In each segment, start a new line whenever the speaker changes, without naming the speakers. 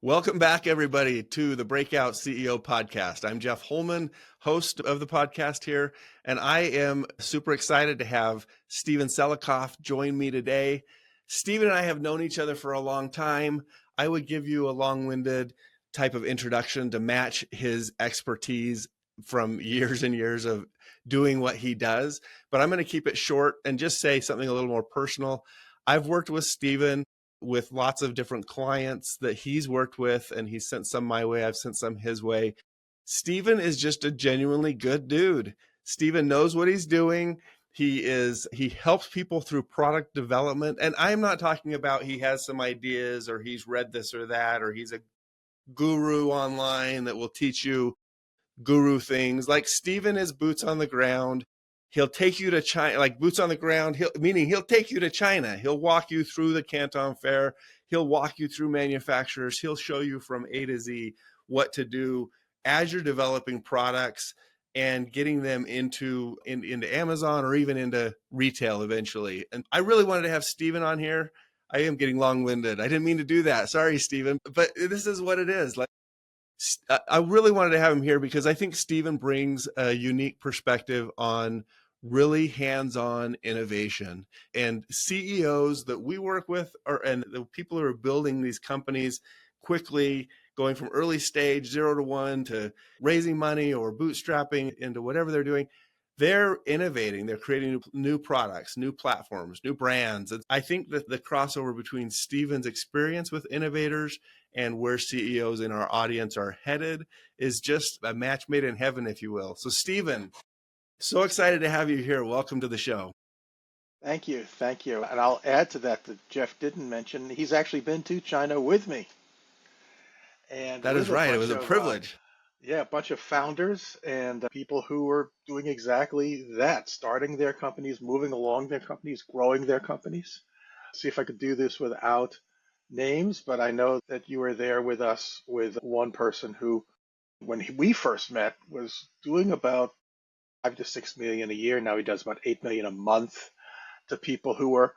Welcome back, everybody, to the Breakout CEO podcast. I'm Jeff Holman, host of the podcast here, and I am super excited to have Stephen Selikoff join me today. Stephen and I have known each other for a long time. I would give you a long-winded type of introduction to match his expertise from years and years of doing what he does, but I'm going to keep it short and just say something a little more personal. I've worked with Stephen with lots of different clients that he's worked with, and he's sent some my way. I've sent some his way. Stephen is just a genuinely good dude. Stephen knows what he's doing. He helps people through product development. And I'm not talking about he has some ideas or he's read this or that, or he's a guru online that will teach you guru things. Like Stephen is boots on the ground. He'll take you to China, like boots on the ground, meaning he'll take you to China. He'll walk you through the Canton Fair. He'll walk you through manufacturers. He'll show you from A to Z what to do as you're developing products and getting them into Amazon or even into retail eventually. And I really wanted to have Stephen on here. I am getting long-winded. I didn't mean to do that. Sorry, Stephen, but this is what it is. I really wanted to have him here because I think Stephen brings a unique perspective on really hands-on innovation, and CEOs that we work with and the people who are building these companies quickly, going from early stage 0 to 1 to raising money or bootstrapping into whatever they're doing. They're innovating, they're creating new products, new platforms, new brands. And I think that the crossover between Stephen's experience with innovators and where CEOs in our audience are headed is just a match made in heaven, if you will. So Stephen, so excited to have you here. Welcome to the show.
Thank you. Thank you. And I'll add to that Jeff didn't mention, he's actually been to China with me. And
that is right. It was a privilege.
A bunch of founders and people who are doing exactly that, starting their companies, moving along their companies, growing their companies. See if I could do this without names, but I know that you were there with us with one person who, when we first met, was doing about 5 to 6 million a year. Now he does about 8 million a month, to people who are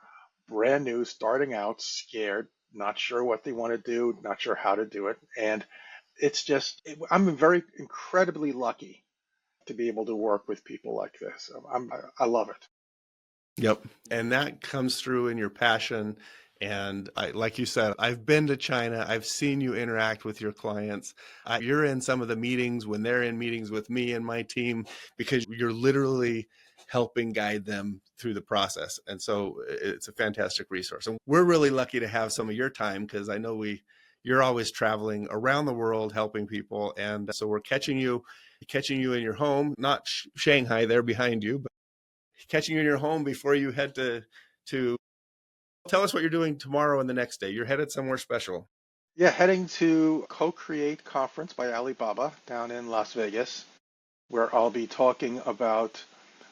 brand new, starting out, scared, not sure what they want to do, not sure how to do it. And it's just, I'm very incredibly lucky to be able to work with people like this. I love it.
Yep. And that comes through in your passion. And like you said, I've been to China. I've seen you interact with your clients. You're in some of the meetings when they're in meetings with me and my team, because you're literally helping guide them through the process. And so it's a fantastic resource. And we're really lucky to have some of your time, because I know you're always traveling around the world helping people. And so we're catching you in your home, not Shanghai there behind you, but catching you in your home before you head to tell us what you're doing tomorrow and the next day. You're headed somewhere special.
Yeah, heading to Co-Create Conference by Alibaba down in Las Vegas, where I'll be talking about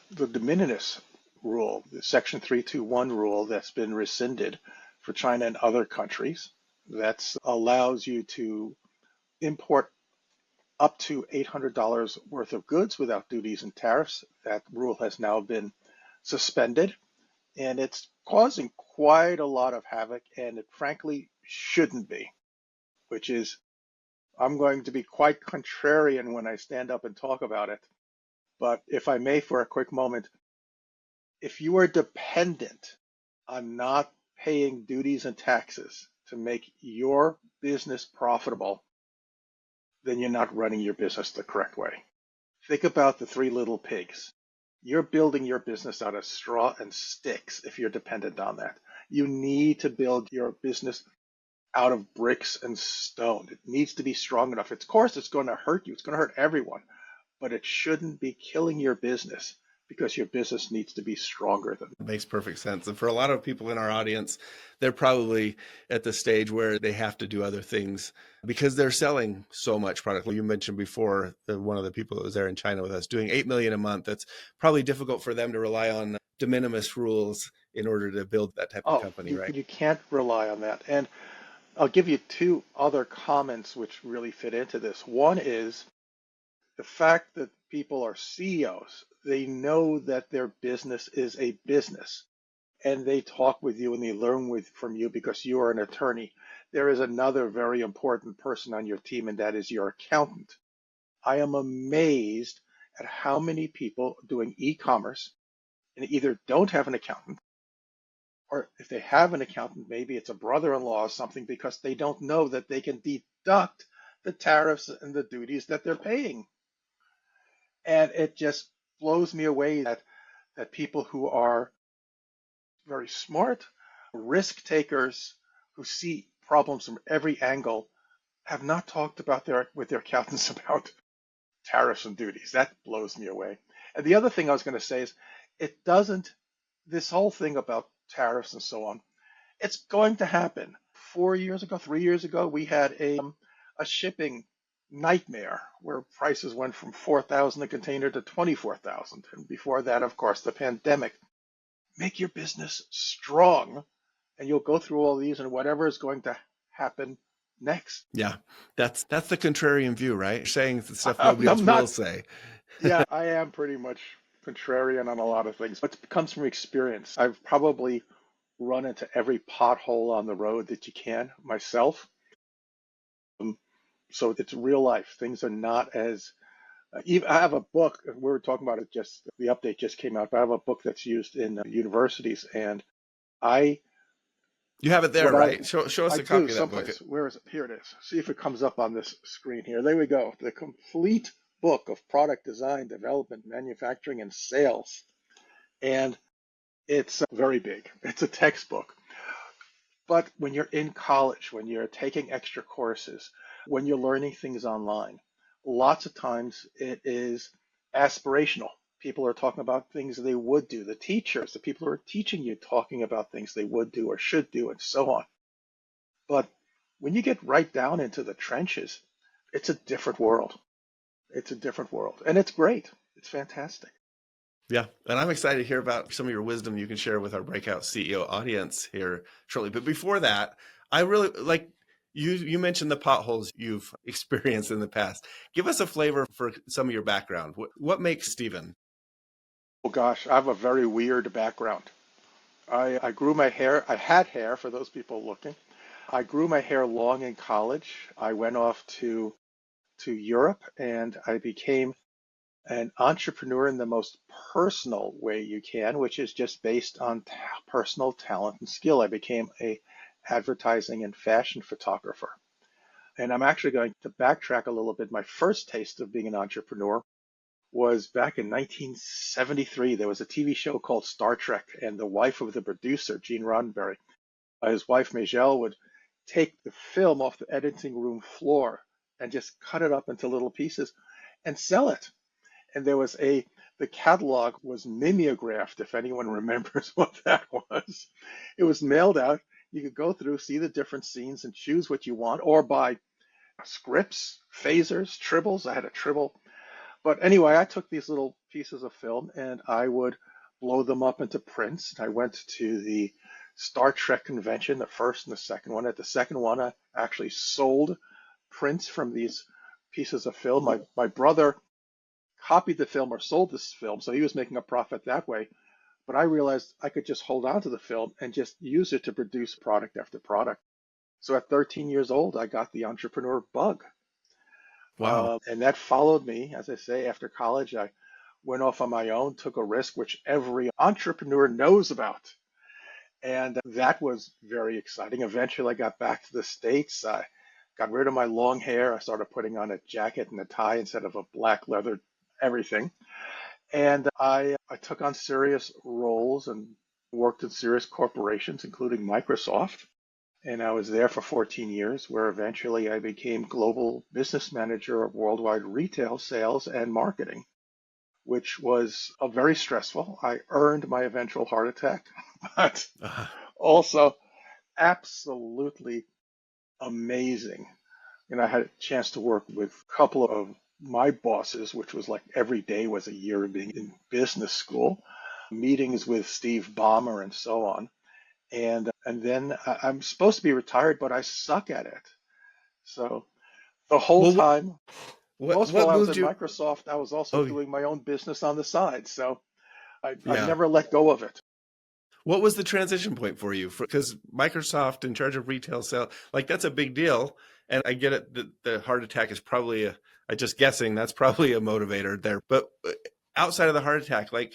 the de minimis rule, the Section 321 rule that's been rescinded for China and other countries, that allows you to import up to $800 worth of goods without duties and tariffs. That rule has now been suspended, and it's causing quite a lot of havoc, and it frankly shouldn't be, which is, I'm going to be quite contrarian when I stand up and talk about it. But if I may, for a quick moment, if you are dependent on not paying duties and taxes to make your business profitable, then you're not running your business the correct way. Think about the three little pigs. You're building your business out of straw and sticks if you're dependent on that. You need to build your business out of bricks and stone. It needs to be strong enough. Of course, it's going to hurt you. It's going to hurt everyone, but it shouldn't be killing your business, because your business needs to be stronger than that.
Makes perfect sense. And for a lot of people in our audience, they're probably at the stage where they have to do other things because they're selling so much product. You mentioned before, one of the people that was there in China with us doing 8 million a month. That's probably difficult for them to rely on de minimis rules in order to build that type of company, right?
You can't rely on that. And I'll give you two other comments which really fit into this. One is the fact that people are CEOs. They know that their business is a business, and they talk with you and they learn from you because you are an attorney. there is another very important person on your team, and that is your accountant. I am amazed at how many people doing e-commerce and either don't have an accountant, or if they have an accountant, maybe it's a brother-in-law or something, because they don't know that they can deduct the tariffs and the duties that they're paying. And it just blows me away that people who are very smart, risk takers, who see problems from every angle, have not talked about with their accountants about tariffs and duties. That blows me away. And the other thing I was going to say is this whole thing about tariffs and so on, it's going to happen. 4 years ago, 3 years ago, we had a shipping nightmare where prices went from 4,000 a container to 24,000. And before that, of course, the pandemic. Make your business strong, and you'll go through all these, and whatever is going to happen next.
Yeah, that's the contrarian view, right? You're saying the stuff nobody else
I'm
will
not,
say.
yeah, I am pretty much contrarian on a lot of things, but it comes from experience. I've probably run into every pothole on the road that you can myself. So it's real life. Things are not as even, I have a book. We were talking about it. Just the update just came out. But I have a book that's used in universities, and I
You have it there,
what
right? Show us
I
a
do
copy of that book.
someplace. Where is it? Here it is. See if it comes up on this screen here. There we go. The complete book of product design, development, manufacturing, and sales. And it's very big. It's a textbook. But when you're in college, when you're taking extra courses, when you're learning things online, lots of times it is aspirational. People are talking about things they would do. The teachers, the people who are teaching you, talking about things they would do or should do, and so on. But when you get right down into the trenches, it's a different world. It's a different world. And it's great. It's fantastic.
Yeah, and I'm excited to hear about some of your wisdom you can share with our Breakout CEO audience here shortly. But before that, I really like you mentioned the potholes you've experienced in the past. Give us a flavor for some of your background. What makes Stephen?
Oh gosh, I have a very weird background. I grew my hair. I had hair for those people looking. I grew my hair long in college. I went off to Europe and I became an entrepreneur in the most personal way you can, which is just based on personal talent and skill. I became a advertising and fashion photographer. And I'm actually going to backtrack a little bit. My first taste of being an entrepreneur was back in 1973. There was a TV show called Star Trek, and the wife of the producer, Gene Roddenberry, his wife Majel, would take the film off the editing room floor and just cut it up into little pieces and sell it. And the catalog was mimeographed, if anyone remembers what that was. It was mailed out. You could go through, see the different scenes, and choose what you want, or buy scripts, phasers, tribbles. I had a tribble. But anyway, I took these little pieces of film and I would blow them up into prints. I went to the Star Trek convention, the first and the second one. At the second one, I actually sold prints from these pieces of film. My brother copied the film or sold this film, so he was making a profit that way. But I realized I could just hold on to the film and just use it to produce product after product. So at 13 years old, I got the entrepreneur bug.
Wow.
And that followed me, as I say, after college. I went off on my own, took a risk, which every entrepreneur knows about. And that was very exciting. Eventually, I got back to the States. I got rid of my long hair. I started putting on a jacket and a tie instead of a black leather everything. And I took on serious roles and worked in serious corporations, including Microsoft. And I was there for 14 years, where eventually I became global business manager of worldwide retail sales and marketing, which was very stressful. I earned my eventual heart attack, but
Uh,
also absolutely amazing. And I had a chance to work with a couple of my bosses, which was like every day was a year of being in business school, meetings with Steve Ballmer and so on. And then I'm supposed to be retired, but I suck at it. So the whole
well,
time, most while
what
I was
moved
at
you?
Microsoft, I was also
Oh,
doing my own business on the side. So I've
yeah.
never let go of it.
What was the transition point for you? Because Microsoft in charge of retail sales, like that's a big deal. And I get it. The heart attack is probably I just guessing that's probably a motivator there. But outside of the heart attack, like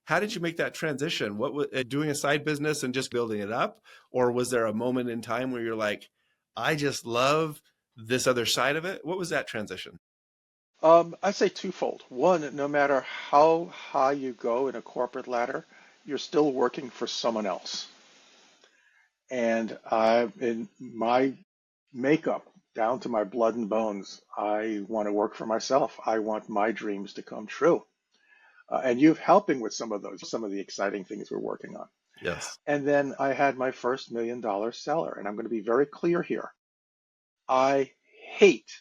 how did you make that transition? What was doing a side business and just building it up? Or was there a moment in time where you're like, I just love this other side of it? What was that transition?
I'd say twofold. One, no matter how high you go in a corporate ladder, you're still working for someone else. And in my makeup, down to my blood and bones, I want to work for myself. I want my dreams to come true. And you're helping with some of those, some of the exciting things we're working on.
Yes.
And then I had my first $1 million seller. And I'm going to be very clear here. I hate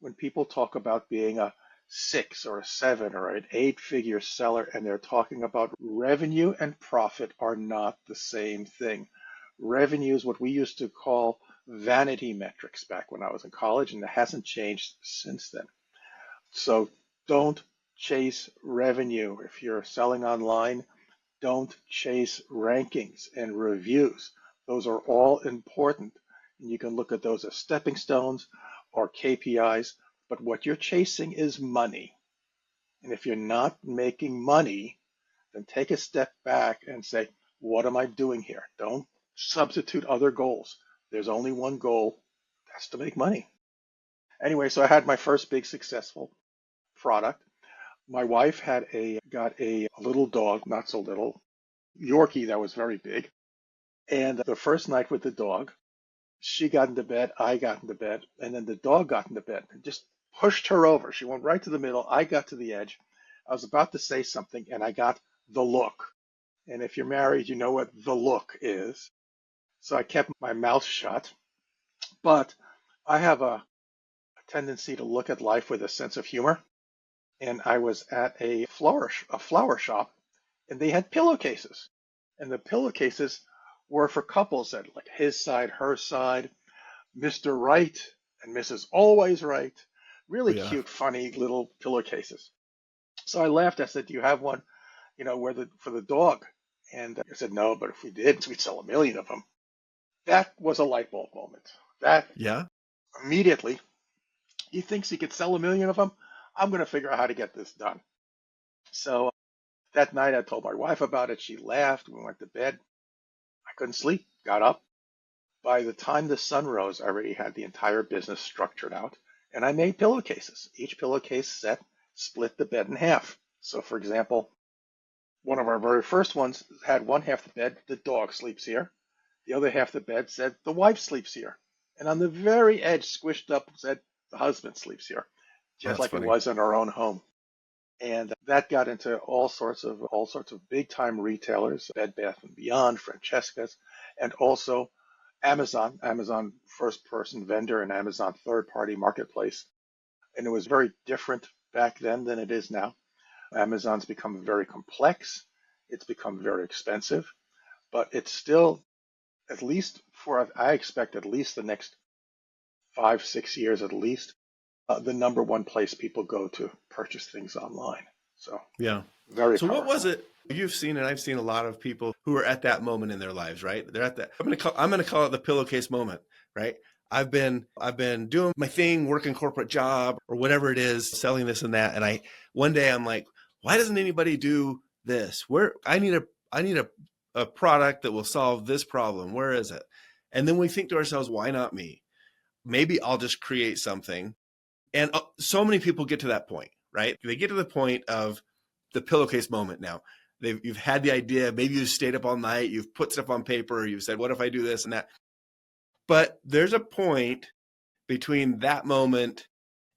when people talk about being a 6 or a 7 or an 8-figure seller and they're talking about revenue and profit are not the same thing. Revenue is what we used to call vanity metrics back when I was in college, and it hasn't changed since then. So don't chase revenue. If you're selling online, don't chase rankings and reviews. Those are all important, and you can look at those as stepping stones or KPIs, but what you're chasing is money. And if you're not making money, then take a step back and say, what am I doing here? Don't substitute other goals. There's only one goal, that's to make money. Anyway, so I had my first big successful product. My wife got a little dog, not so little, Yorkie that was very big. And the first night with the dog, she got into bed, I got into bed, and then the dog got into bed and just pushed her over. She went right to the middle. I got to the edge. I was about to say something, and I got the look. And if you're married, you know what the look is. So I kept my mouth shut. But I have a tendency to look at life with a sense of humor. And I was at a flower shop, and they had pillowcases. And the pillowcases were for couples that like his side, her side, Mr. Right and Mrs. Always Right.
Oh,
Really
yeah.
cute, funny little pillowcases. So I laughed. I said, "Do you have one, for the dog?" And I said, "No, but if we did, we'd sell 1 million of them." That was a light bulb moment. That
Yeah.
immediately, he thinks he could sell 1 million of them. I'm going to figure out how to get this done. So that night I told my wife about it. She laughed. We went to bed. I couldn't sleep. Got up. By the time the sun rose, I already had the entire business structured out, and I made pillowcases. Each pillowcase set split the bed in half. So, for example, one of our very first ones had one half the bed, the dog sleeps here. The other half of the bed said, the wife sleeps here. And on the very edge, squished up, said, the husband sleeps here, just
That's
like it
funny.
was in our own home. And that got into all sorts of big time retailers, Bed Bath and Beyond, Francesca's, and also Amazon first person vendor and Amazon third party marketplace. And it was very different back then than it is now. Amazon's become very complex. It's become very expensive, but it's still, at least I expect at least the next 5, 6 years at least, the number one place people go to purchase things online. So
Yeah.
very
So what was
powerful.
it you've seen, and I've seen a lot of people who are at that moment in their lives, right? They're at that. I'm gonna call it the pillowcase moment, right? I've been doing my thing, working corporate job or whatever it is, selling this and that, and one day I'm like, why doesn't anybody do this? Where I need a product that will solve this problem. Where is it? And then we think to ourselves, why not me? Maybe I'll just create something. And so many people get to that point, right? They get to the point of the pillowcase moment now. You've had the idea, maybe you stayed up all night, you've put stuff on paper, you've said, what if I do this and that? But there's a point between that moment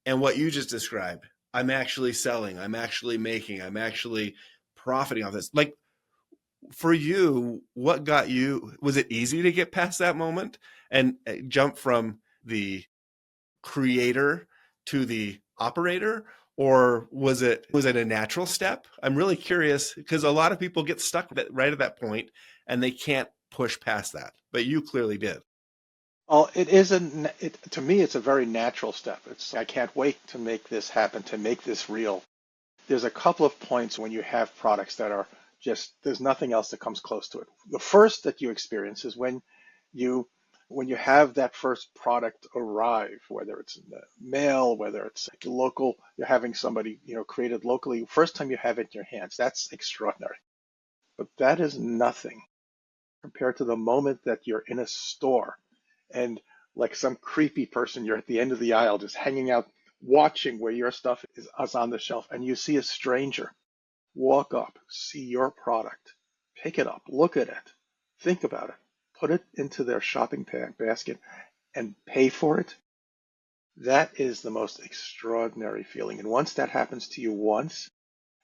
and what you just described. I'm actually selling, I'm actually making, I'm actually profiting off this. Like for you, what got you? Was it easy to get past that moment and jump from the creator to the operator, or was it a natural step? I'm really curious because a lot of people get stuck right at that point and they can't push past that, but you clearly did.
Well, to me, it's a very natural step. I can't wait to make this happen, to make this real. There's a couple of points when you have products that are Just there's nothing else that comes close to it. The first that you experience is you when you have that first product arrive, whether it's in the mail, whether it's like local, you're having somebody, created locally, first time you have it in your hands, that's extraordinary. But that is nothing compared to the moment that you're in a store and like some creepy person, you're at the end of the aisle just hanging out, watching where your stuff is on the shelf, and you see a stranger walk up, see your product, pick it up, look at it, think about it, put it into their shopping basket, and pay for it. That is the most extraordinary feeling. And once that happens to you once,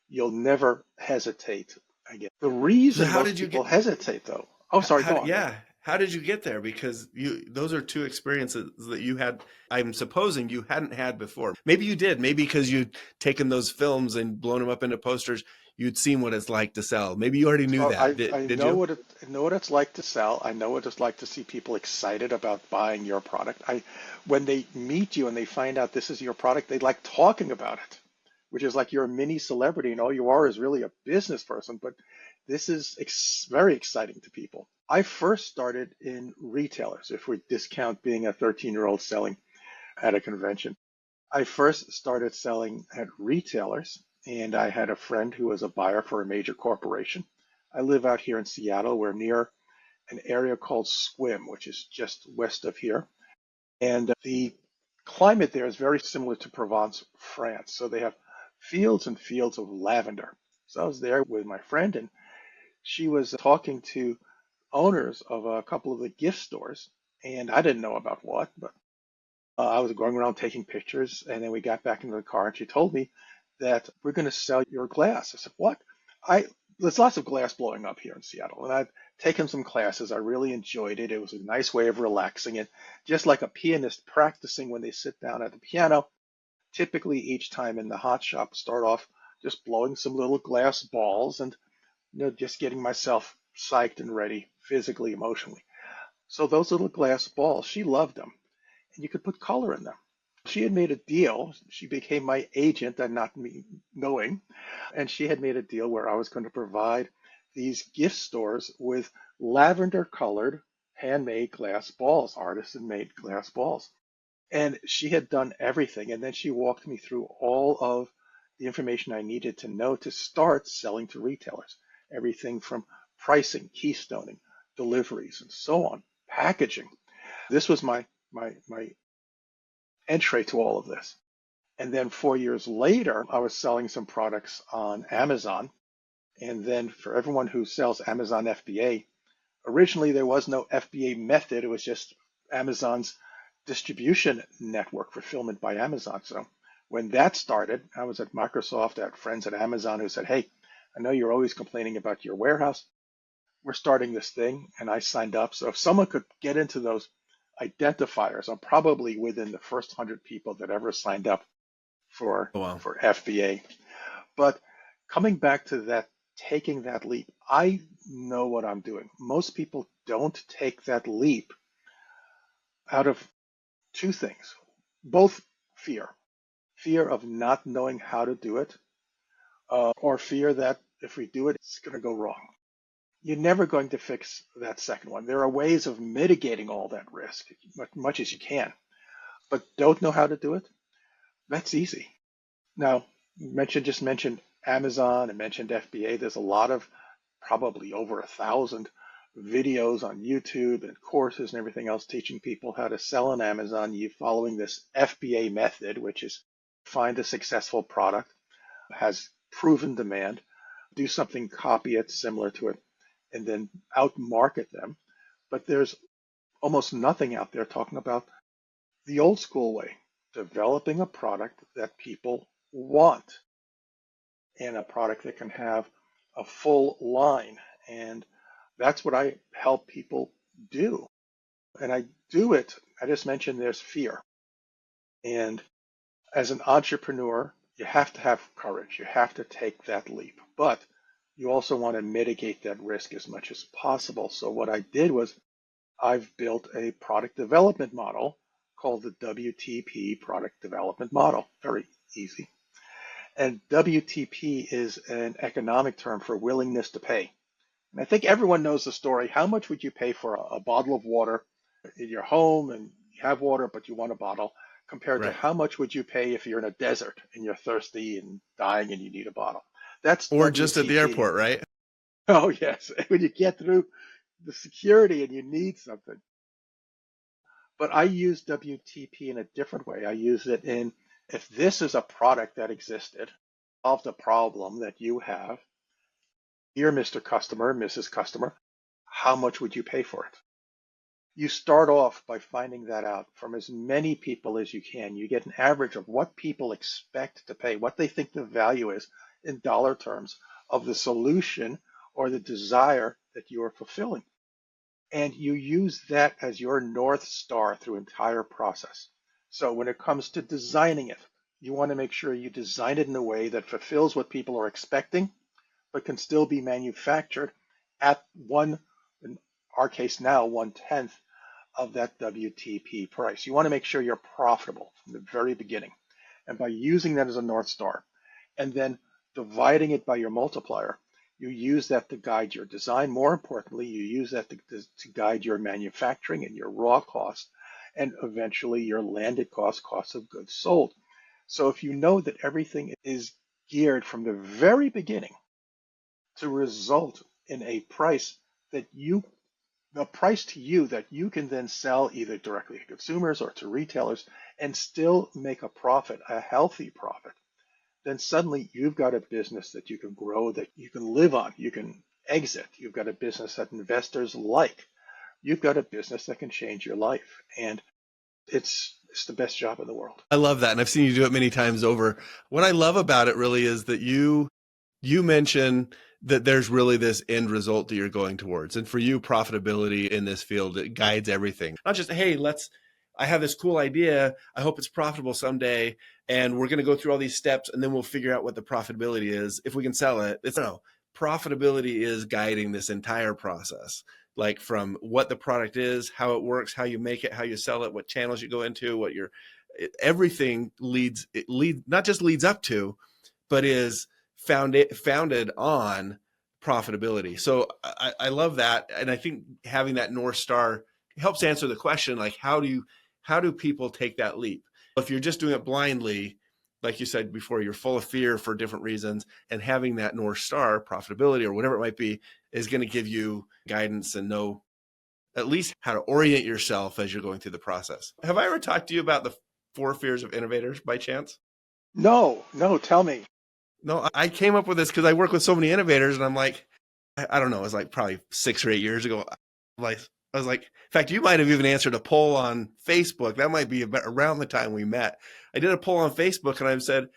you'll never hesitate again. The
So
reason
how
most
did you
people
get?
hesitate, though, oh, sorry,
How,
go on.
yeah, how did you get there? Because those are two experiences that you had. I'm supposing you hadn't had before. Maybe you did. Maybe because you'd taken those films and blown them up into posters, you'd seen what it's like to sell. Maybe you already knew
So
that.
I
Did
know
you?
I know what it's like to sell. I know what it's like to see people excited about buying your product. When they meet you and they find out this is your product, they like talking about it, which is like you're a mini celebrity and all you are is really a business person. But this is very exciting to people. I first started in retailers, if we discount being a 13-year-old selling at a convention. I first started selling at retailers, and I had a friend who was a buyer for a major corporation. I live out here in Seattle. We're near an area called Squim, which is just west of here. And the climate there is very similar to Provence, France. So they have fields and fields of lavender. So I was there with my friend, and she was talking to owners of a couple of the gift stores, and I didn't know about what, but I was going around taking pictures, and then we got back into the car, and she told me that we're going to sell your glass. I said, "What?" There's lots of glass blowing up here in Seattle, and I've taken some classes. I really enjoyed it. It was a nice way of relaxing, and just like a pianist practicing when they sit down at the piano, typically each time in the hot shop, start off just blowing some little glass balls and just getting myself psyched and ready physically, emotionally. So those little glass balls, she loved them, and you could put color in them. She had made a deal. She became my agent and not me knowing. And she had made a deal where I was going to provide these gift stores with lavender colored handmade glass balls, artisan made glass balls. And she had done everything. And then she walked me through all of the information I needed to know to start selling to retailers. Everything from pricing, keystoning, deliveries, and so on, packaging. This was my entry to all of this. And then 4 years later, I was selling some products on Amazon. And then for everyone who sells Amazon FBA, originally there was no FBA method. It was just Amazon's distribution network, fulfillment by Amazon. So when that started, I was at Microsoft. I had friends at Amazon who said, "Hey, I know you're always complaining about your warehouse. We're starting this thing." And I signed up. So if someone could get into those identifiers, I'm probably within the first 100 people that ever signed up for
Oh, wow.
for FBA. But coming back to that, taking that leap, I know what I'm doing. Most people don't take that leap out of two things, both fear, fear of not knowing how to do it, or fear that if we do it, it's going to go wrong. You're never going to fix that second one. There are ways of mitigating all that risk, much as you can, but don't know how to do it? That's easy. Now, just mentioned Amazon and mentioned FBA. There's a lot of, probably over 1,000 videos on YouTube and courses and everything else teaching people how to sell on Amazon. You following this FBA method, which is find a successful product, has proven demand, do something, copy it, similar to it, and then out market them. But there's almost nothing out there talking about the old school way, developing a product that people want and a product that can have a full line. And that's what I help people do. And I do it, I just mentioned there's fear. And as an entrepreneur, you have to have courage. You have to take that leap. But you also want to mitigate that risk as much as possible. So what I did was I've built a product development model called the WTP product development model. Very easy. And WTP is an economic term for willingness to pay. And I think everyone knows the story. How much would you pay for a bottle of water in your home and you have water, but you want a bottle, compared to
Right.
how much would you pay if you're in a desert and you're thirsty and dying and you need a bottle? That's
Or just at the
WTP.
airport, right?
Oh, yes. When you get through the security and you need something. But I use WTP in a different way. I use it in, if this is a product that existed, solved a problem that you have, dear Mr. Customer, Mrs. Customer, how much would you pay for it? You start off by finding that out from as many people as you can. You get an average of what people expect to pay, what they think the value is in dollar terms of the solution or the desire that you are fulfilling. And you use that as your North Star through entire process. So when it comes to designing it, you want to make sure you design it in a way that fulfills what people are expecting, but can still be manufactured at one, in our case now, 1/10 of that WTP price. You want to make sure you're profitable from the very beginning. And by using that as a North Star and then dividing it by your multiplier, you use that to guide your design. More importantly, you use that to guide your manufacturing and your raw cost, and eventually your landed cost of goods sold. So if you know that everything is geared from the very beginning to result in a price that you the price to you that you can then sell either directly to consumers or to retailers and still make a profit, a healthy profit, then suddenly you've got a business that you can grow, that you can live on, you can exit. You've got a business that investors like. You've got a business that can change your life. And it's the best job in the world.
I love that. And I've seen you do it many times over. What I love about it really is that you mention that there's really this end result that you're going towards. And for you, profitability in this field, it guides everything. Not just, hey, I have this cool idea. I hope it's profitable someday. And we're going to go through all these steps and then we'll figure out what the profitability is. If we can sell it, no, profitability is guiding this entire process. Like from what the product is, how it works, how you make it, how you sell it, what channels you go into, everything not just leads up to, but is founded on profitability. So I love that. And I think having that North Star helps answer the question, like, how do people take that leap? If you're just doing it blindly, like you said before, you're full of fear for different reasons, and having that North Star, profitability or whatever it might be, is going to give you guidance and know at least how to orient yourself as you're going through the process. Have I ever talked to you about the 4 fears of innovators by chance?
No, tell me.
No, I came up with this because I work with so many innovators, and I'm like, I don't know, it was like probably 6 or 8 years ago. I was like, in fact, you might have even answered a poll on Facebook. That might be around the time we met. I did a poll on Facebook, and I said,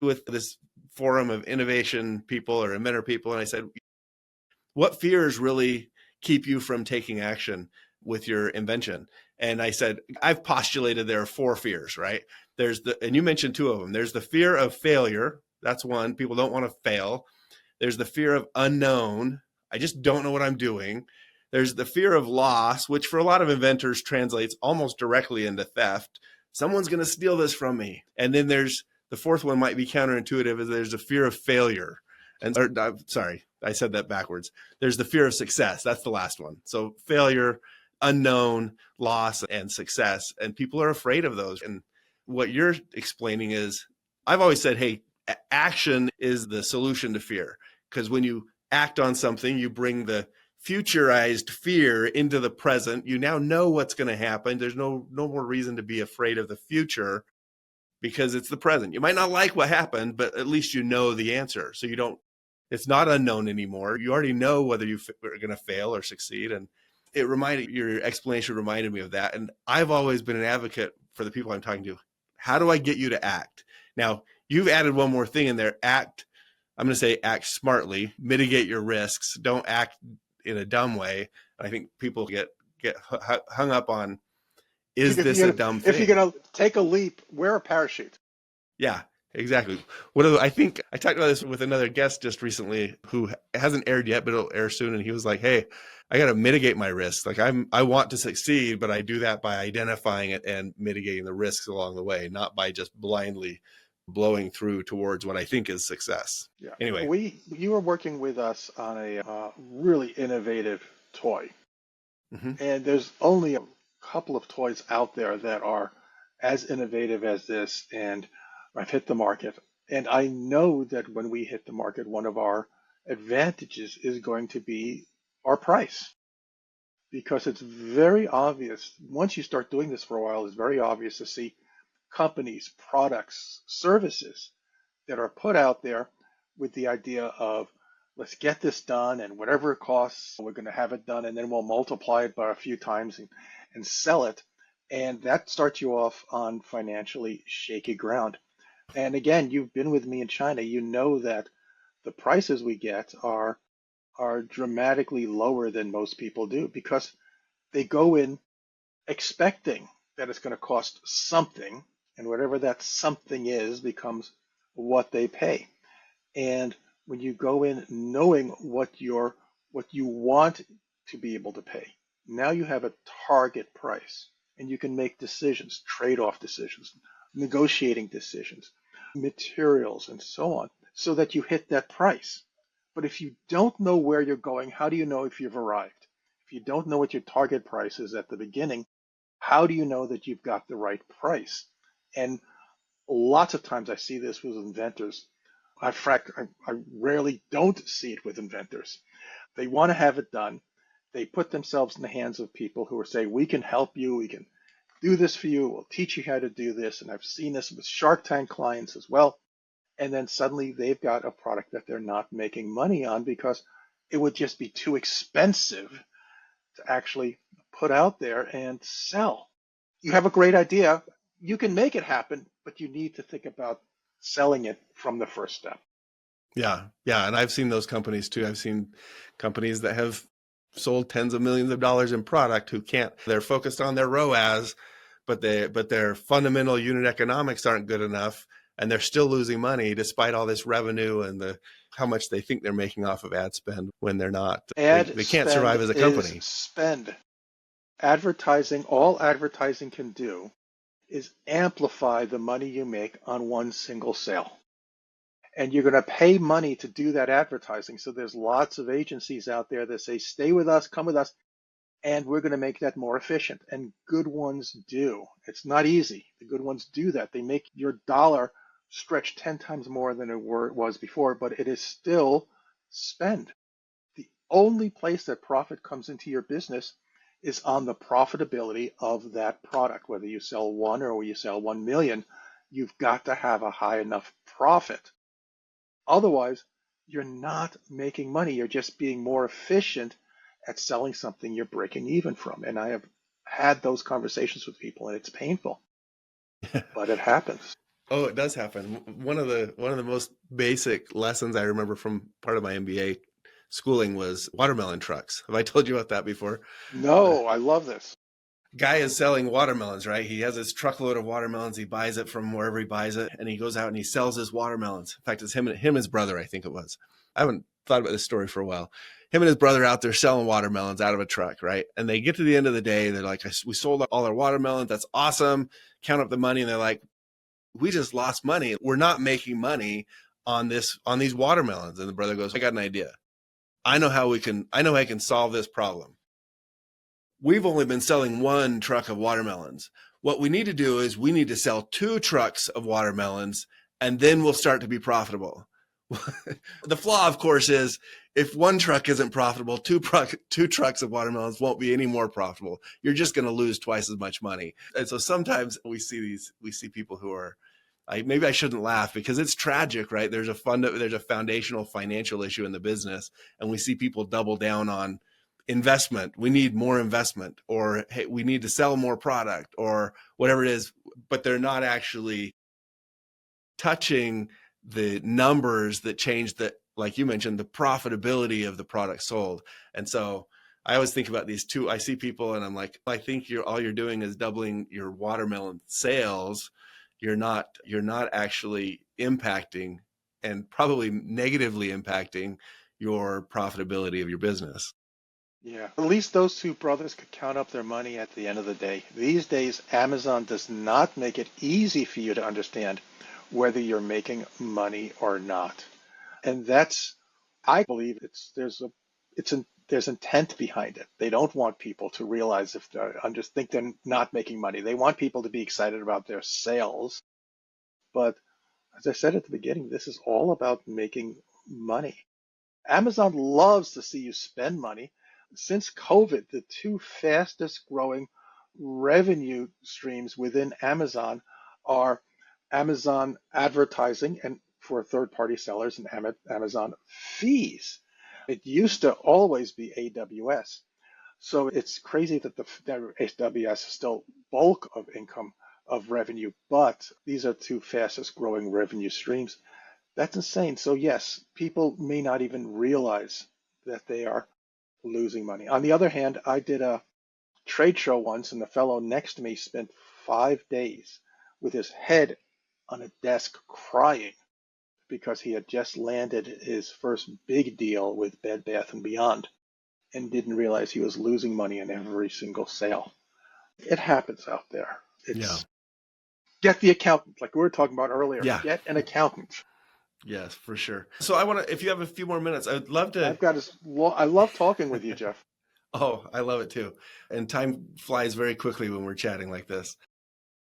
with this forum of innovation people or inventor people, and I said, what fears really keep you from taking action with your invention? And I said, I've postulated there are 4 fears, right? And you mentioned 2 of them. There's the fear of failure. That's one. People don't want to fail. There's the fear of unknown. I just don't know what I'm doing. There's the fear of loss, which for a lot of inventors translates almost directly into theft. Someone's going to steal this from me. And then there's the 4th one, might be counterintuitive, is there's a fear of failure. Sorry, I said that backwards. There's the fear of success. That's the last one. So failure, unknown, loss, and success. And people are afraid of those. And what you're explaining is, I've always said, hey, action is the solution to fear. Because when you act on something, you bring the futurized fear into the present. You now know what's going to happen. There's no more reason to be afraid of the future because it's the present. You might not like what happened, but at least you know the answer. So it's not unknown anymore. You already know whether you're going to fail or succeed. And your explanation reminded me of that. And I've always been an advocate for the people I'm talking to. How do I get you to act? Now, you've added one more thing in there. I'm going to say act smartly, mitigate your risks. Don't act in a dumb way. I think people get hung up on, is this a dumb thing?
If you're going to take a leap, wear a parachute.
Yeah, exactly. I think I talked about this with another guest just recently who hasn't aired yet, but it'll air soon. And he was like, hey, I got to mitigate my risks. Like I want to succeed, but I do that by identifying it and mitigating the risks along the way, not by just blindly blowing through towards what I think is success.
Yeah.
Anyway.
You were working with us on a really innovative toy.
Mm-hmm.
And there's only a couple of toys out there that are as innovative as this, and I've hit the market. And I know that when we hit the market, one of our advantages is going to be our price. Because it's very obvious, once you start doing this for a while, it's very obvious to see companies, products, services that are put out there with the idea of let's get this done and whatever it costs, we're going to have it done and then we'll multiply it by a few times and sell it. And that starts you off on financially shaky ground. And again, you've been with me in China. You know that the prices we get are dramatically lower than most people do because they go in expecting that it's going to cost something, and whatever that something is becomes what they pay. And when you go in knowing what you want to be able to pay, now you have a target price and you can make decisions, trade-off decisions, negotiating decisions, materials, and so on, so that you hit that price. But if you don't know where you're going, how do you know if you've arrived? If you don't know what your target price is at the beginning, how do you know that you've got the right price? And lots of times I see this with inventors. I rarely don't see it with inventors. They want to have it done. They put themselves in the hands of people who are saying, we can help you, we can do this for you, we'll teach you how to do this. And I've seen this with Shark Tank clients as well. And then suddenly they've got a product that they're not making money on because it would just be too expensive to actually put out there and sell. You have a great idea, you can make it happen, but you need to think about selling it from the first step.
Yeah. Yeah. And I've seen those companies too. I've seen companies that have sold tens of millions of dollars in product who can't, they're focused on their ROAS, but their fundamental unit economics aren't good enough. And they're still losing money despite all this revenue and how much they think they're making off of ad spend when they're not. They can't survive as a company.
Spend. Advertising, all advertising can do is amplify the money you make on one single sale. And you're going to pay money to do that advertising. So there's lots of agencies out there that say, stay with us, come with us, and we're going to make that more efficient. And good ones do. It's not easy. The good ones do that. They make your dollar stretch 10 times more than it was before, but it is still spend. The only place that profit comes into your business is on the profitability of that product. Whether you sell one or you sell 1 million, you've got to have a high enough profit. Otherwise, you're not making money. You're just being more efficient at selling something you're breaking even from. And I have had those conversations with people, and it's painful, but it happens.
Oh, it does happen. One of the most basic lessons I remember from part of my MBA schooling was watermelon trucks. Have I told you about that before?
No, I love this.
Guy is selling watermelons, right? He has this truckload of watermelons. He buys it from wherever he buys it, and he goes out and he sells his watermelons. In fact, it's him and his brother, I think it was. I haven't thought about this story for a while. Him and his brother out there selling watermelons out of a truck, right? And they get to the end of the day, they're like, we sold all our watermelons. That's awesome. Count up the money, and they're like, we just lost money. We're not making money on these watermelons. And the brother goes, I got an idea. I know how I can solve this problem. We've only been selling one truck of watermelons. What we need to do is we need to sell 2 trucks of watermelons, and then we'll start to be profitable. The flaw, of course, is if one truck isn't profitable, two trucks of watermelons won't be any more profitable. You're just going to lose twice as much money. And so sometimes we see people who are, maybe I shouldn't laugh because it's tragic, right? There's a foundational financial issue in the business, and we see people double down on investment. We need more investment, or hey, we need to sell more product, or whatever it is, but they're not actually touching the numbers that change like you mentioned, the profitability of the product sold. And so I always think about these two. I see people and I'm like, I think all you're doing is doubling your watermelon sales. You're not actually impacting, and probably negatively impacting, your profitability of your business.
Yeah, at least those 2 brothers could count up their money at the end of the day. These days, Amazon does not make it easy for you to understand whether you're making money or not. And I believe there's intent behind it. They don't want people to realize if they think they're not making money. They want people to be excited about their sales. But as I said at the beginning, this is all about making money. Amazon loves to see you spend money. Since COVID, the two fastest growing revenue streams within Amazon are Amazon advertising and for third-party sellers and Amazon fees. It used to always be AWS. So it's crazy that the AWS is still bulk of income of revenue, but these are two fastest growing revenue streams. That's insane. So yes, people may not even realize that they are losing money. On the other hand, I did a trade show once, and the fellow next to me spent 5 days with his head on a desk crying because he had just landed his first big deal with Bed Bath & Beyond and didn't realize he was losing money in every single sale. It happens out there.
Yeah.
It's Get the accountant, like we were talking about earlier.
Yeah.
Get an accountant.
Yes, for sure. So I want to, if you have a few more minutes, I would love to.
I love talking with you, Jeff.
Oh, I love it too. And time flies very quickly when we're chatting like this.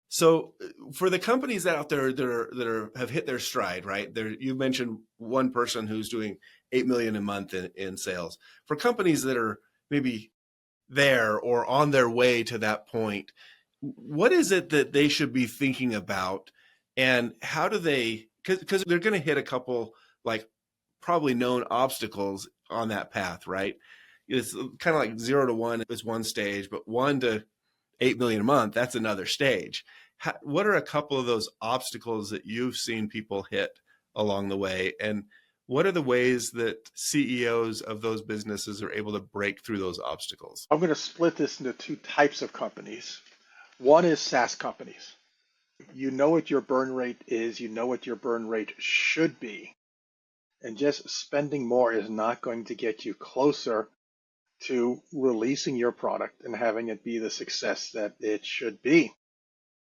So for the companies out there that have hit their stride, right? You mentioned one person who's doing 8 million a month in sales. For companies that are maybe there or on their way to that point, what is it that they should be thinking about, and how do they, because they're going to hit a couple like probably known obstacles on that path, right? It's kind of like 0 to 1 is one stage, but 1 to 8 million a month, that's another stage. What are a couple of those obstacles that you've seen people hit along the way? And what are the ways that CEOs of those businesses are able to break through those obstacles?
I'm going to split this into two types of companies. One is SaaS companies. You know what your burn rate is, you know what your burn rate should be, and just spending more is not going to get you closer to releasing your product and having it be the success that it should be.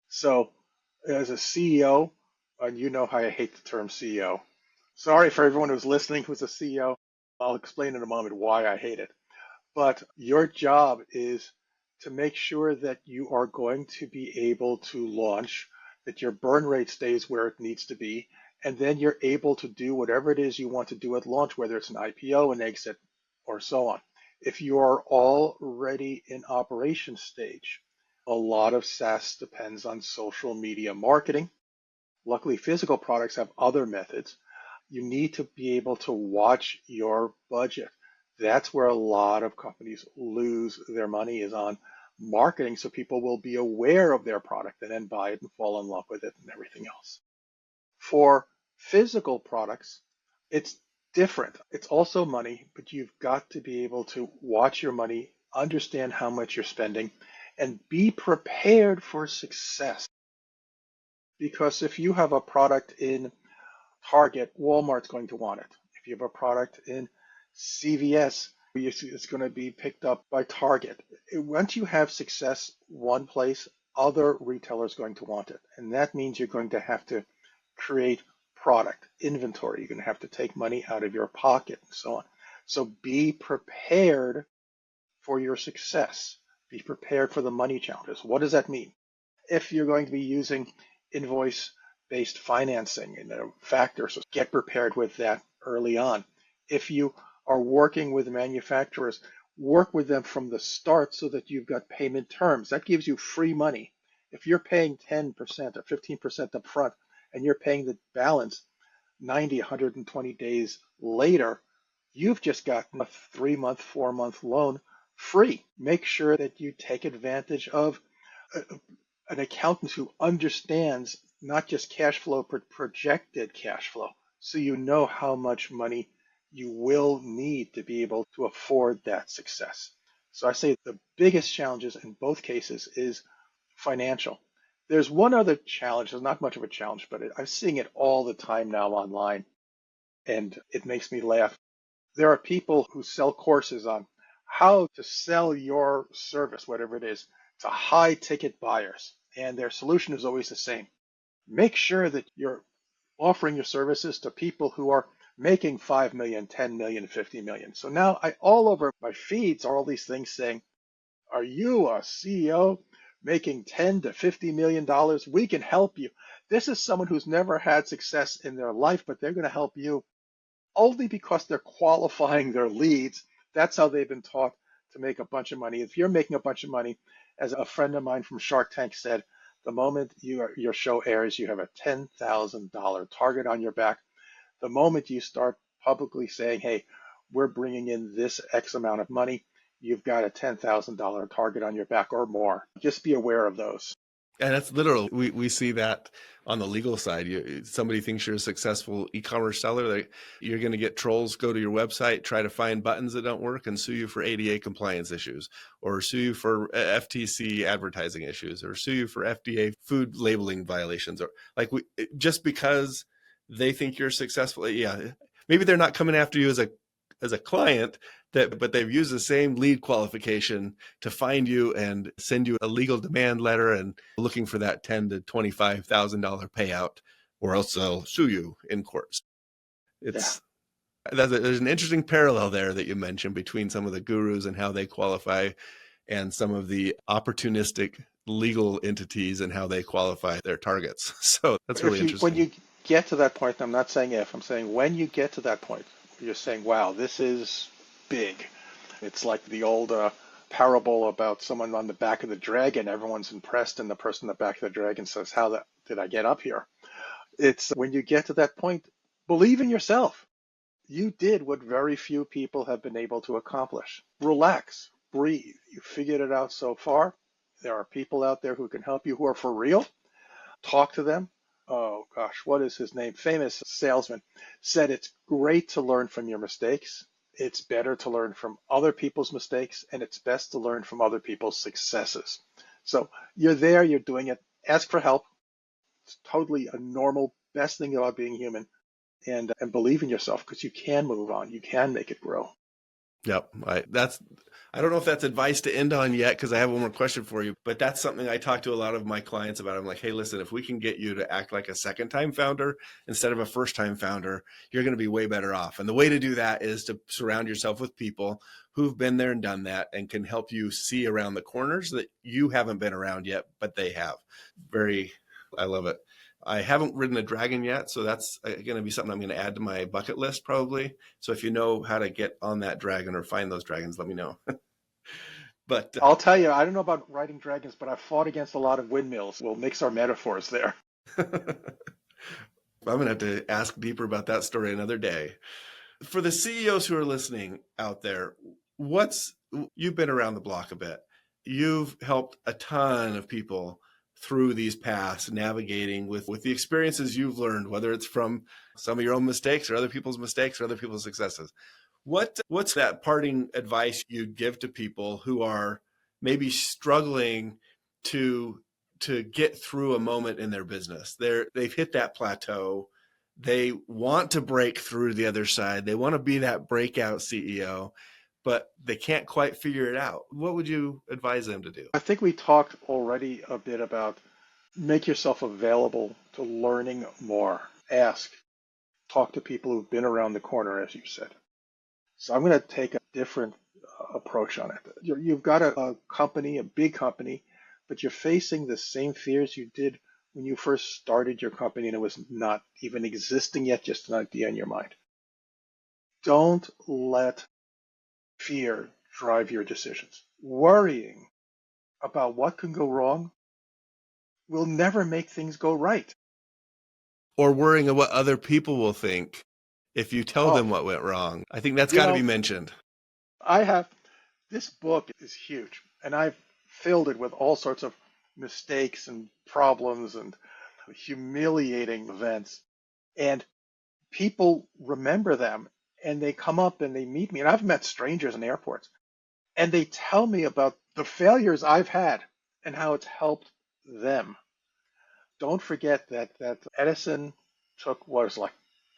So, as a CEO, and you know how I hate the term CEO. Sorry for everyone who's listening who's a CEO. I'll explain in a moment why I hate it. But your job is to make sure that you are going to be able to launch, that your burn rate stays where it needs to be, and then you're able to do whatever it is you want to do at launch, whether it's an IPO, an exit, or so on. If you are already in operation stage, a lot of SaaS depends on social media marketing. Luckily, physical products have other methods. You need to be able to watch your budget. That's where a lot of companies lose their money, is on marketing, so people will be aware of their product and then buy it and fall in love with it and everything else. For physical products, it's different. It's also money, but you've got to be able to watch your money, understand how much you're spending, and be prepared for success. Because if you have a product in Target, Walmart's going to want it. If you have a product in CVS, it's going to be picked up by Target. Once you have success one place, other retailers are going to want it. And that means you're going to have to create product, inventory. You're going to have to take money out of your pocket and so on. So be prepared for your success. Be prepared for the money challenges. What does that mean? If you're going to be using invoice-based financing and factors, so get prepared with that early on. If you are working with manufacturers, work with them from the start so that you've got payment terms. That gives you free money. If you're paying 10% or 15% up front and you're paying the balance 90, 120 days later, you've just gotten a 3-month, 4-month loan free. Make sure that you take advantage of an accountant who understands not just cash flow, but projected cash flow. So you know how much money you will need to be able to afford that success. So I say the biggest challenges in both cases is financial. There's one other challenge. There's not much of a challenge, but I'm seeing it all the time now online, and it makes me laugh. There are people who sell courses on how to sell your service, whatever it is, to high ticket buyers. And their solution is always the same. Make sure that your offering your services to people who are making 5 million, 10 million, 50 million. So now all over my feeds are all these things saying, are you a CEO making 10 to 50 million dollars? We can help you. This is someone who's never had success in their life, but they're going to help you only because they're qualifying their leads. That's how they've been taught to make a bunch of money. If you're making a bunch of money, as a friend of mine from Shark Tank said, the moment your show airs, you have a $10,000 target on your back. The moment you start publicly saying, hey, we're bringing in this X amount of money, you've got a $10,000 target on your back or more. Just be aware of those.
And that's literal. We see that on the legal side. Somebody thinks you're a successful e-commerce seller. You're going to get trolls go to your website, try to find buttons that don't work, and sue you for ADA compliance issues, or sue you for FTC advertising issues, or sue you for FDA food labeling violations, or just because they think you're successful. Yeah, maybe they're not coming after you as a client, but they've used the same lead qualification to find you and send you a legal demand letter and looking for that $10,000 to $25,000 payout, or else they'll sue you in courts. There's an interesting parallel there that you mentioned between some of the gurus and how they qualify and some of the opportunistic legal entities and how they qualify their targets. So that's really interesting.
When you get to that point, I'm not saying if, I'm saying when you get to that point, you're saying, wow, this is big. It's like the old parable about someone on the back of the dragon. Everyone's impressed, and the person on the back of the dragon says, how did I get up here? It's when you get to that point, believe in yourself. You did what very few people have been able to accomplish. Relax, breathe. You figured it out so far. There are people out there who can help you who are for real. Talk to them. Oh gosh, what is his name? Famous salesman said it's great to learn from your mistakes. It's better to learn from other people's mistakes, and it's best to learn from other people's successes. So you're there, you're doing it. Ask for help. It's totally a normal, best thing about being human. And believe in yourself, because you can move on. You can make it grow.
Yep. I don't know if that's advice to end on yet, because I have one more question for you, but that's something I talk to a lot of my clients about. I'm like, hey, listen, if we can get you to act like a second-time founder instead of a first-time founder, you're going to be way better off. And the way to do that is to surround yourself with people who've been there and done that and can help you see around the corners that you haven't been around yet, but they have. I love it. I haven't ridden a dragon yet, so that's going to be something I'm going to add to my bucket list probably. So if you know how to get on that dragon or find those dragons, let me know. But
I'll tell you, I don't know about riding dragons, but I've fought against a lot of windmills. We'll mix our metaphors there.
I'm going to have to ask deeper about that story another day. For the CEOs who are listening out there, you've been around the block a bit. You've helped a ton of people through these paths, navigating with the experiences you've learned, whether it's from some of your own mistakes or other people's mistakes or other people's successes. What's that parting advice you'd give to people who are maybe struggling to get through a moment in their business? They've hit that plateau. They want to break through the other side. They want to be that breakout CEO, but they can't quite figure it out. What would you advise them to do?
I think we talked already a bit about make yourself available to learning more. Ask, talk to people who've been around the corner, as you said. So I'm going to take a different approach on it. You've got a company, a big company, but you're facing the same fears you did when you first started your company and it was not even existing yet, just an idea in your mind. Don't let fear drive your decisions. Worrying about what can go wrong will never make things go right.
Or worrying about what other people will think if you tell them what went wrong. I think that's got to be mentioned.
This book is huge, and I've filled it with all sorts of mistakes and problems and humiliating events. And people remember them, and they come up and they meet me. And I've met strangers in airports, and they tell me about the failures I've had and how it's helped them. Don't forget that Edison took what was like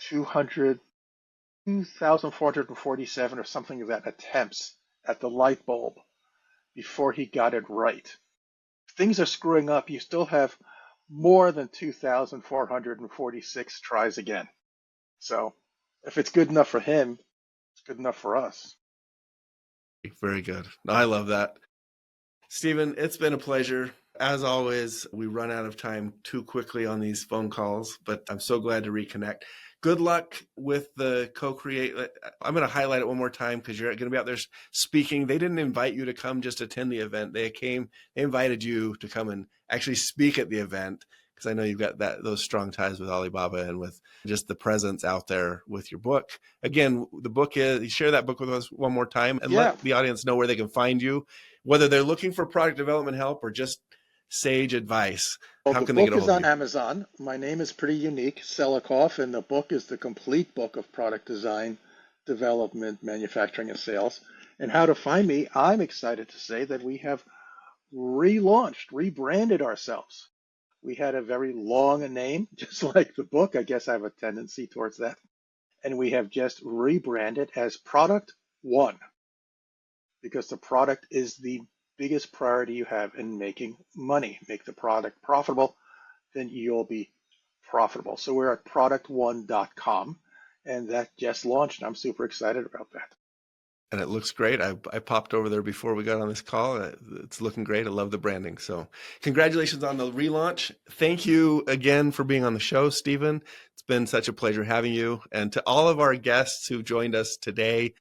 2,447 or something of that attempts at the light bulb before he got it right. If things are screwing up, you still have more than 2,446 tries again. So if it's good enough for him, it's good enough for us.
Very good. I love that. Stephen, it's been a pleasure. As always, we run out of time too quickly on these phone calls, but I'm so glad to reconnect. Good luck with the co-create. I'm going to highlight it one more time because you're going to be out there speaking. They didn't invite you to come just attend the event. They invited you to come and actually speak at the event because I know you've got those strong ties with Alibaba and with just the presence out there with your book. Again, the book is, share that book with us one more time and
Yeah.
let the audience know where they can find you, whether they're looking for product development help or just sage advice.
Well,
How
the
can they get
book
a
is
hold of
on
you?
Amazon. My name is pretty unique, Selikoff, and the book is the complete book of product design, development, manufacturing, and sales. And how to find me, I'm excited to say that we have relaunched, rebranded ourselves. We had a very long name, just like the book. I guess I have a tendency towards that. And we have just rebranded as Product One because the product is the biggest priority you have in making money. Make the product profitable, then you'll be profitable. So we're at product1.com, and that just launched. I'm super excited about that.
And it looks great. I popped over there before we got on this call. It's looking great. I love the branding. So congratulations on the relaunch. Thank you again for being on the show, Stephen. It's been such a pleasure having you. And to all of our guests who joined us today,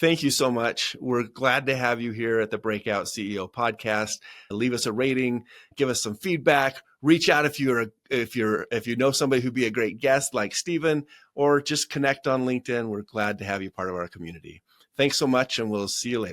thank you so much. We're glad to have you here at the Breakout CEO podcast. Leave us a rating, give us some feedback, reach out if you know somebody who'd be a great guest like Stephen, or just connect on LinkedIn. We're glad to have you part of our community. Thanks so much, and we'll see you later.